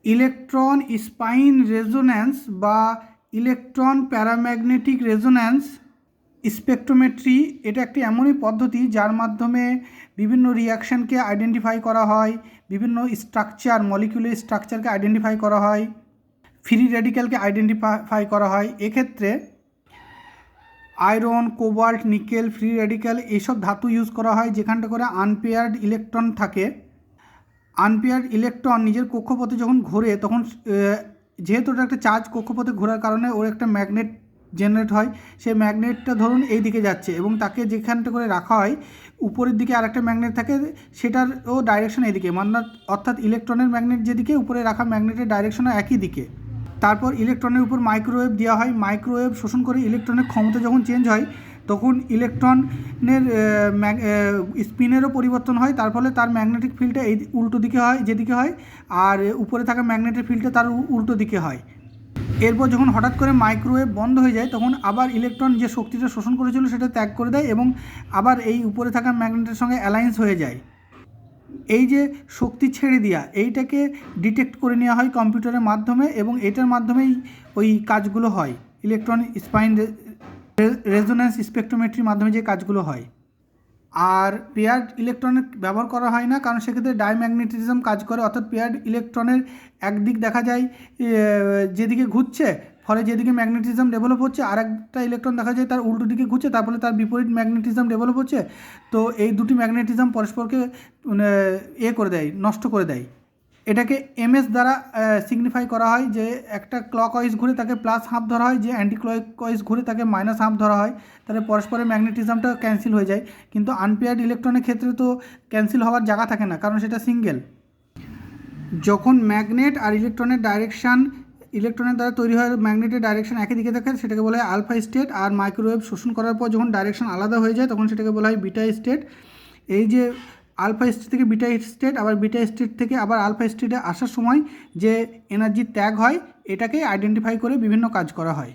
Electron spine resonance বা electron paramagnetic resonance spectrometry এটা একটি এমনই পদ্ধতি যার মাধ্যমে বিভিন্ন রিয়াকশানকে আইডেন্টিফাই করা হয়, বিভিন্ন স্ট্রাকচার মলিকুলার স্ট্রাকচারকে আইডেন্টিফাই করা হয়, ফ্রি রেডিক্যালকে আইডেন্টিফাই করা হয়। এক্ষেত্রে iron, cobalt, nickel, free radical এইসব ধাতু ইউজ করা হয় যেখানটা করে আনপেয়ার্ড ইলেকট্রন থাকে। আনপেয়ার্ড ইলেকট্রন নিজের কক্ষপথে যখন ঘোরে তখন যেহেতু ওটা একটা চার্জ কক্ষপথে ঘোরার কারণে ওর একটা ম্যাগনেট জেনারেট হয়। সেই ম্যাগনেটটা ধরুন এই দিকে যাচ্ছে এবং তাকে যেখানটা করে রাখা হয় উপরের দিকে আরেকটা ম্যাগনেট থাকে, সেটারও ডাইরেকশন এদিকে, মানে অর্থাৎ ইলেকট্রনের ম্যাগনেট যেদিকে উপরে রাখা ম্যাগনেটের ডাইরেকশনও একই দিকে। তারপর ইলেকট্রনের উপর মাইক্রোওয়েভ দেওয়া হয়। মাইক্রোওয়েভ শোষণ করে ইলেকট্রনের ক্ষমতা যখন চেঞ্জ হয় তখন ইলেকট্রনের স্পিনেরও পরিবর্তন হয়, তার ফলে তার ম্যাগনেটিক ফিল্ডটা এই উল্টো দিকে হয় যেদিকে হয়, আর উপরে থাকা ম্যাগনেটের ফিল্ডটা তার উল্টো দিকে হয়। এরপর যখন হঠাৎ করে মাইক্রোওয়েভ বন্ধ হয়ে যায় তখন আবার ইলেকট্রন যে শক্তিটা শোষণ করেছিল সেটা ত্যাগ করে দেয় এবং আবার এই উপরে থাকা ম্যাগনেটের সঙ্গে অ্যালায়েন্স হয়ে যায়। এই যে শক্তি ছেড়ে দেওয়া এইটাকে ডিটেক্ট করে নেওয়া হয় কম্পিউটারের মাধ্যমে এবং এটার মাধ্যমেই ওই কাজগুলো হয়। ইলেকট্রন স্পাইন রেজোন্যান্স স্পেকট্রোমেট্রির মাধ্যমে যে কাজগুলো হয়। আর পেয়ার্ড ইলেকট্রনের ব্যবহার করা হয় না, কারণ সেক্ষেত্রে ডাইম্যাগনেটিজম কাজ করে, অর্থাৎ পেয়ার্ড ইলেকট্রনের একদিক দেখা যায় যেদিকে ঘুরছে, ফলে যেদিকে ম্যাগনেটিজম ডেভেলপ হচ্ছে, আর একটা ইলেকট্রন দেখা যায় তার উল্টো দিকে ঘুরছে, তার ফলে তার বিপরীত ম্যাগনেটিজম ডেভেলপ হচ্ছে। তো এই দুটি ম্যাগনেটিজম পরস্পরকে করে দেয়, নষ্ট করে দেয়। এটাকে এমএস দ্বারা সিগনিফাই করা হয়, যে একটা ক্লক ওয়াইজ ঘুরে তাকে প্লাস হাফ ধরা হয়, যে অ্যান্টি ক্লক ওয়াইজ ঘুরে তাকে মাইনাস হাফ ধরা হয়, তাহলে পরস্পরের ম্যাগনেটিজমটা ক্যান্সেল হয়ে যায়। কিন্তু আনপেয়ার্ড ইলেকট্রনের ক্ষেত্রে তো ক্যান্সেল হওয়ার জায়গা থাকে না, কারণ সেটা সিঙ্গেল। যখন ম্যাগনেট আর ইলেকট্রনের দ্বারা তৈরি হয় ম্যাগনেটের ডাইরেকশন একই দিকে থাকে সেটাকে বলা হয় আলফা স্টেট, আর মাইক্রোওয়েভ শোষণ করার পর যখন ডাইরেকশন আলাদা হয়ে যায় তখন সেটাকে বলা হয় বিটা স্টেট। এই যে আলফা স্টেট থেকে বিটা স্টেট, আবার বিটা স্টেট থেকে আবার আলফা স্টেটে আসার সময় যে এনার্জি ত্যাগ হয় এটাকে আইডেন্টিফাই করে বিভিন্ন কাজ করা হয়।